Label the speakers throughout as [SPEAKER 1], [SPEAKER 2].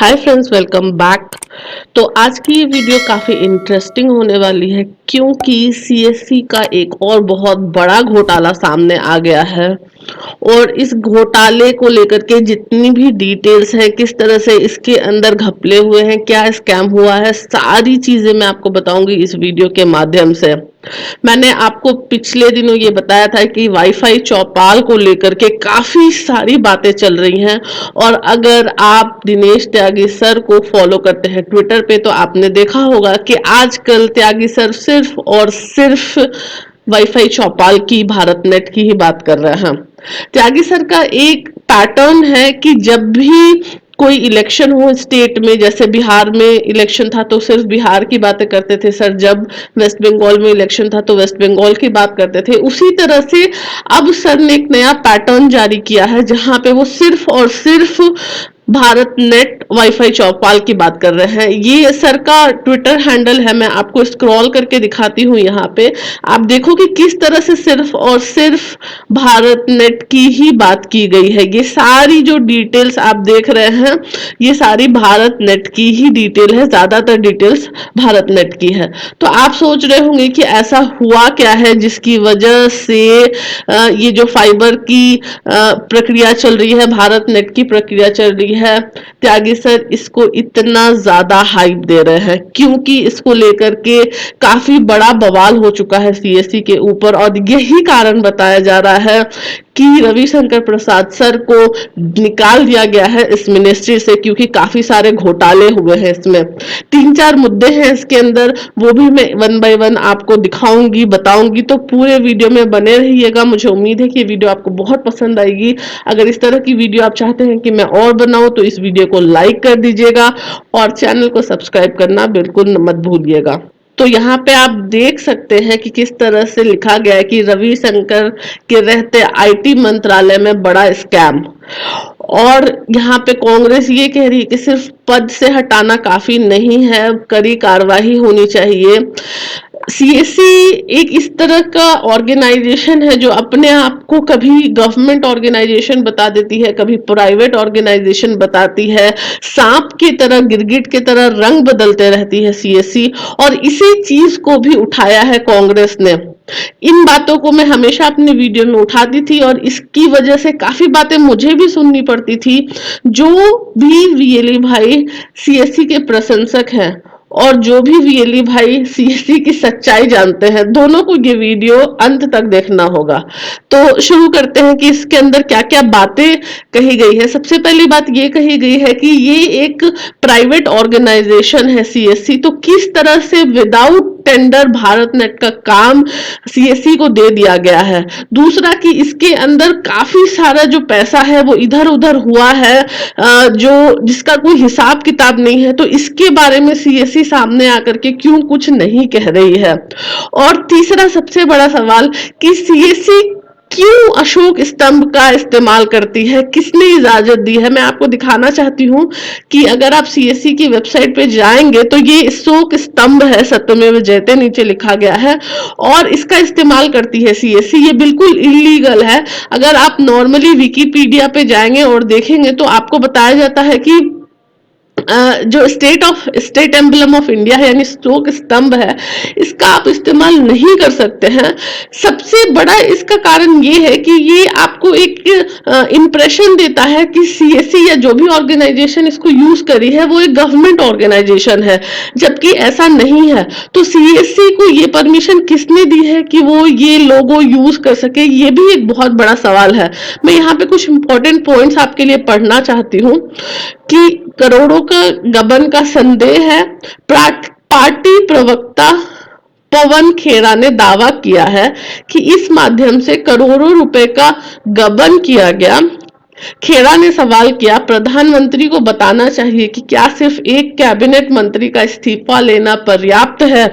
[SPEAKER 1] Hi friends, welcome back. तो आज की ये वीडियो काफ़ी इंटरेस्टिंग होने वाली है क्योंकि सीएससी का एक और बहुत बड़ा घोटाला सामने आ गया है। और इस घोटाले को लेकर के जितनी भी डिटेल्स है, किस तरह से इसके अंदर घपले हुए हैं, क्या स्कैम हुआ है, सारी चीज़ें मैं आपको बताऊंगी इस वीडियो के माध्यम से। मैंने आपको पिछले दिनों ये बताया था कि वाईफाई चौपाल को लेकर के काफी सारी बातें चल रही हैं। और अगर आप दिनेश त्यागी सर को फॉलो करते हैं ट्विटर पे तो आपने देखा होगा कि आजकल त्यागी सर सिर्फ और सिर्फ वाईफाई चौपाल की, भारत नेट की ही बात कर रहे हैं। त्यागी सर का एक पैटर्न है कि जब भी कोई इलेक्शन हो स्टेट में, जैसे बिहार में इलेक्शन था तो सिर्फ बिहार की बातें करते थे सर, जब वेस्ट बंगाल में इलेक्शन था तो वेस्ट बंगाल की बात करते थे। उसी तरह से अब सर ने एक नया पैटर्न जारी किया है जहां पे वो सिर्फ और सिर्फ भारत नेट वाईफाई चौपाल की बात कर रहे हैं। ये सर का ट्विटर हैंडल है, मैं आपको स्क्रॉल करके दिखाती हूँ। यहाँ पे आप देखो कि किस तरह से सिर्फ और सिर्फ भारत नेट की ही बात की गई है। ये सारी जो डिटेल्स आप देख रहे हैं ये सारी भारत नेट की ही डिटेल है, ज्यादातर डिटेल्स भारत नेट की है। तो आप सोच रहे होंगे कि ऐसा हुआ क्या है जिसकी वजह से ये जो फाइबर की प्रक्रिया चल रही है, भारत नेट की प्रक्रिया चल रही है, त्यागी सर इसको इतना ज्यादा हाइप दे रहे हैं क्योंकि इसको लेकर के काफी बड़ा बवाल हो चुका है सीएससी के ऊपर। और यही कारण बताया जा रहा है कि रविशंकर प्रसाद सर को निकाल दिया गया है इस मिनिस्ट्री से क्योंकि काफी सारे घोटाले हुए हैं इसमें। 3-4 मुद्दे हैं इसके अंदर, वो भी मैं वन बाय वन आपको दिखाऊंगी, बताऊंगी। तो पूरे वीडियो में बने रहिएगा। मुझे उम्मीद है कि ये वीडियो आपको बहुत पसंद आएगी। अगर इस तरह की वीडियो आप चाहते हैं कि मैं और बनाऊं तो इस वीडियो को लाइक कर दीजिएगा और चैनल को सब्सक्राइब करना बिल्कुल मत भूलिएगा। तो यहाँ पे आप देख सकते हैं कि किस तरह से लिखा गया है कि रविशंकर के रहते आईटी मंत्रालय में बड़ा स्कैम। और यहाँ पे कांग्रेस ये कह रही है कि सिर्फ पद से हटाना काफी नहीं है, कड़ी कार्रवाई होनी चाहिए। सीएससी एक इस तरह का ऑर्गेनाइजेशन है जो अपने आप को कभी गवर्नमेंट ऑर्गेनाइजेशन बता देती है, कभी प्राइवेट ऑर्गेनाइजेशन बताती है। सांप की तरह, गिरगिट की तरह रंग बदलते रहती है सीएससी। और इसी चीज को भी उठाया है कांग्रेस ने। इन बातों को मैं हमेशा अपने वीडियो में उठाती थी और इसकी वजह से काफी बातें मुझे भी सुननी पड़ती थी। जो भी वीएलई भाई सीएससी के प्रशंसक हैं और जो भी वीएलई भाई सीएससी की सच्चाई जानते हैं, दोनों को ये वीडियो अंत तक देखना होगा। तो शुरू करते हैं कि इसके अंदर क्या क्या बातें कही गई है। सबसे पहली बात ये कही गई है कि ये एक प्राइवेट ऑर्गेनाइजेशन है सीएससी, तो किस तरह से विदाउट टेंडर भारत नेट का काम सीएससी को दे दिया गया है। दूसरा कि इसके अंदर काफी सारा जो पैसा है वो इधर उधर हुआ है, जो जिसका कोई हिसाब किताब नहीं है। तो इसके बारे में सीएससी सामने आकर के क्यों कुछ नहीं कह रही है। और तीसरा सबसे बड़ा सवाल कि सीएससी क्यों अशोक स्तंभ का इस्तेमाल करती है, किसने इजाजत दी है। मैं आपको दिखाना चाहती हूँ कि अगर आप सीएससी की वेबसाइट पे जाएंगे तो ये अशोक स्तंभ है, सत्यमेव जयते नीचे लिखा गया है, और इसका इस्तेमाल करती है सीएससी। ये बिल्कुल इलीगल है। अगर आप नॉर्मली विकिपीडिया पे जाएंगे और देखेंगे तो आपको बताया जाता है कि जो स्टेट एम्बलम ऑफ इंडिया है यानी अशोक स्तंभ है, इसका आप इस्तेमाल नहीं कर सकते हैं। सबसे बड़ा इसका कारण ये है कि ये आपको एक इंप्रेशन देता है कि सीएससी या जो भी ऑर्गेनाइजेशन इसको यूज करी है वो एक गवर्नमेंट ऑर्गेनाइजेशन है, जबकि ऐसा नहीं है। तो सीएससी को ये परमिशन किसने दी है कि वो ये लोगो यूज कर सके, ये भी एक बहुत बड़ा सवाल है। मैं यहाँ पे कुछ इंपॉर्टेंट पॉइंट्स आपके लिए पढ़ना चाहती हूँ कि करोड़ों का गबन का संदेह है। पार्टी प्रवक्ता पवन खेरा ने दावा किया है कि इस माध्यम से करोड़ों रुपए का गबन किया गया। खेरा ने सवाल किया, प्रधानमंत्री को बताना चाहिए कि क्या सिर्फ एक कैबिनेट मंत्री का इस्तीफा लेना पर्याप्त है।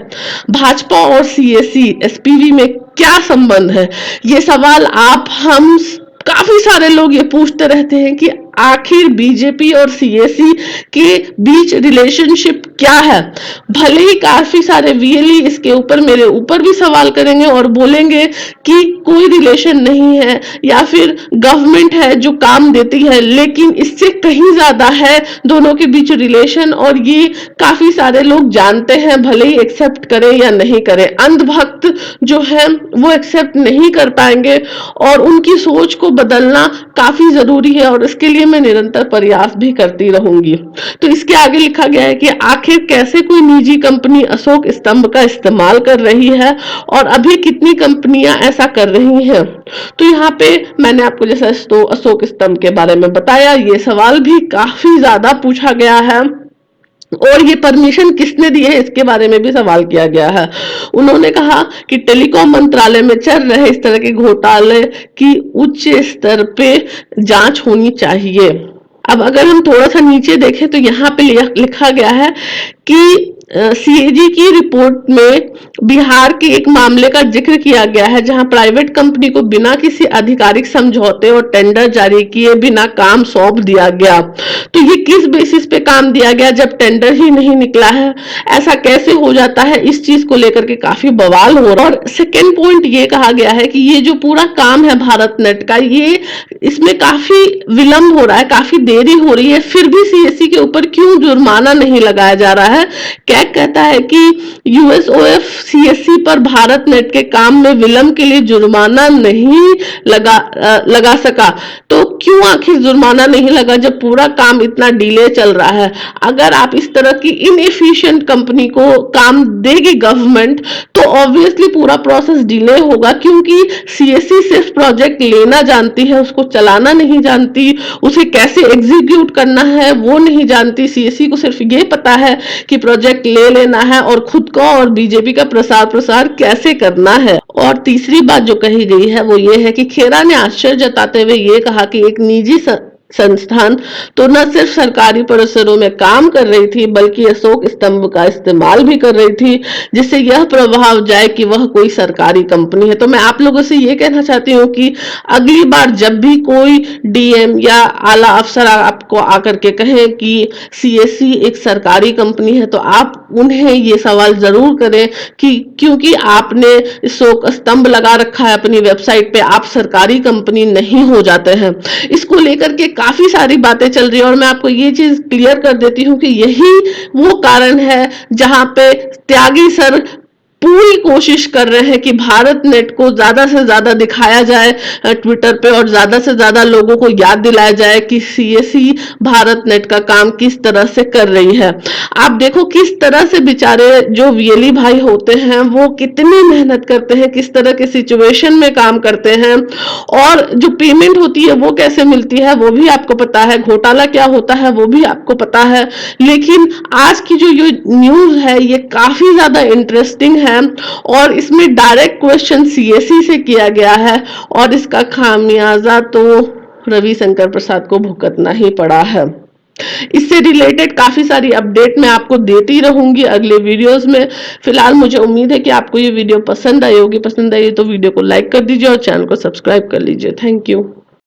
[SPEAKER 1] भाजपा और सीएससी एसपीवी में क्या संबंध है। ये सवाल आप हम काफी सारे लोग ये पूछते रहते हैं कि आखिर बीजेपी और सीएससी के बीच रिलेशनशिप क्या है। भले ही काफी सारे वीएलई इसके ऊपर मेरे ऊपर भी सवाल करेंगे और बोलेंगे कि कोई रिलेशन नहीं है या फिर गवर्नमेंट है जो काम देती है, लेकिन इससे कहीं ज्यादा है दोनों के बीच रिलेशन, और ये काफी सारे लोग जानते हैं, भले ही एक्सेप्ट करें या नहीं करें। अंधभक्त जो है वो एक्सेप्ट नहीं कर पाएंगे और उनकी सोच को बदलना काफी जरूरी है, और इसके लिए मैं निरंतर प्रयास भी करती रहूंगी। तो इसके आगे लिखा गया है कि आखिर कैसे कोई निजी कंपनी अशोक स्तंभ का इस्तेमाल कर रही है और अभी कितनी कंपनियां ऐसा कर रही हैं। तो यहाँ पे मैंने आपको जैसा अशोक स्तंभ के बारे में बताया, ये सवाल भी काफी ज्यादा पूछा गया है और ये परमिशन किसने दी है इसके बारे में भी सवाल किया गया है। उन्होंने कहा कि टेलीकॉम मंत्रालय में चल रहे इस तरह के घोटाले की उच्च स्तर पे जांच होनी चाहिए। अब अगर हम थोड़ा सा नीचे देखें तो यहाँ पे लिखा गया है कि सीएजी की रिपोर्ट में बिहार के एक मामले का जिक्र किया गया है जहां प्राइवेट कंपनी को बिना किसी आधिकारिक समझौते और टेंडर जारी किए बिना काम सौंप दिया गया। तो ये किस बेसिस पे काम दिया गया जब टेंडर ही नहीं निकला है, ऐसा कैसे हो जाता है, इस चीज को लेकर के काफी बवाल हो रहा है। और सेकेंड पॉइंट ये कहा गया है कि ये जो पूरा काम है भारत नेट का, ये इसमें काफी विलंब हो रहा है, काफी देरी हो रही है, फिर भी सीएससी के ऊपर क्यों जुर्माना नहीं लगाया जा रहा है। कैग कहता है कि यूएसओएफ सीएससी पर भारत नेट के काम में विलंब के लिए जुर्माना नहीं लगा सका। तो क्यों आखिर जुर्माना नहीं लगा जब पूरा काम इतना डिले चल रहा है। अगर आप इस तरह की इनएफिशिएंट कंपनी को काम देगी गवर्नमेंट, तो ऑब्वियसली पूरा प्रोसेस डिले होगा, क्योंकि सीएससी सिर्फ प्रोजेक्ट लेना जानती है, उसको चलाना नहीं जानती, उसे कैसे एग्जीक्यूट करना है वो नहीं जानती। सीएससी को सिर्फ ये पता है कि प्रोजेक्ट ले लेना है और खुद को और बीजेपी का प्रसार कैसे करना है। और तीसरी बात जो कही गई है वो ये है कि खेरा ने आश्चर्य जताते हुए ये कहा कि एक निजी संस्थान तो न सिर्फ सरकारी परिसरों में काम कर रही थी बल्कि अशोक स्तंभ का इस्तेमाल भी कर रही थी, जिससे यह प्रभाव जाए कि वह कोई सरकारी कंपनी है। तो मैं आप लोगों से ये कहना चाहती हूँ कि अगली बार जब भी कोई डीएम या आला अफसर आपको आकर के कहे कि सीएससी एक सरकारी कंपनी है, तो आप उन्हें ये सवाल जरूर करें कि क्योंकि आपने अशोक स्तंभ लगा रखा है अपनी वेबसाइट पे, आप सरकारी कंपनी नहीं हो जाते हैं। इसको लेकर के काफी सारी बातें चल रही है और मैं आपको ये चीज क्लियर कर देती हूँ कि यही वो कारण है जहां पे त्यागी सर पूरी कोशिश कर रहे हैं कि भारत नेट को ज्यादा से ज्यादा दिखाया जाए ट्विटर पे और ज्यादा से ज्यादा लोगों को याद दिलाया जाए कि सीएससी भारत नेट का काम किस तरह से कर रही है। आप देखो किस तरह से बेचारे जो वीएलई भाई होते हैं वो कितनी मेहनत करते हैं, किस तरह के सिचुएशन में काम करते हैं, और जो पेमेंट होती है वो कैसे मिलती है वो भी आपको पता है, घोटाला क्या होता है वो भी आपको पता है। लेकिन आज की जो ये न्यूज है ये काफी ज्यादा इंटरेस्टिंग है और इसमें डायरेक्ट क्वेश्चन सीएससी से किया गया है और इसका खामियाजा तो रविशंकर प्रसाद को भुगतना ही पड़ा है। इससे रिलेटेड काफी सारी अपडेट मैं आपको देती रहूंगी अगले वीडियोस में। फिलहाल मुझे उम्मीद है कि आपको ये वीडियो पसंद आई होगी। पसंद आई तो वीडियो को लाइक कर दीजिए और चैनल को सब्सक्राइब कर लीजिए। Thank you.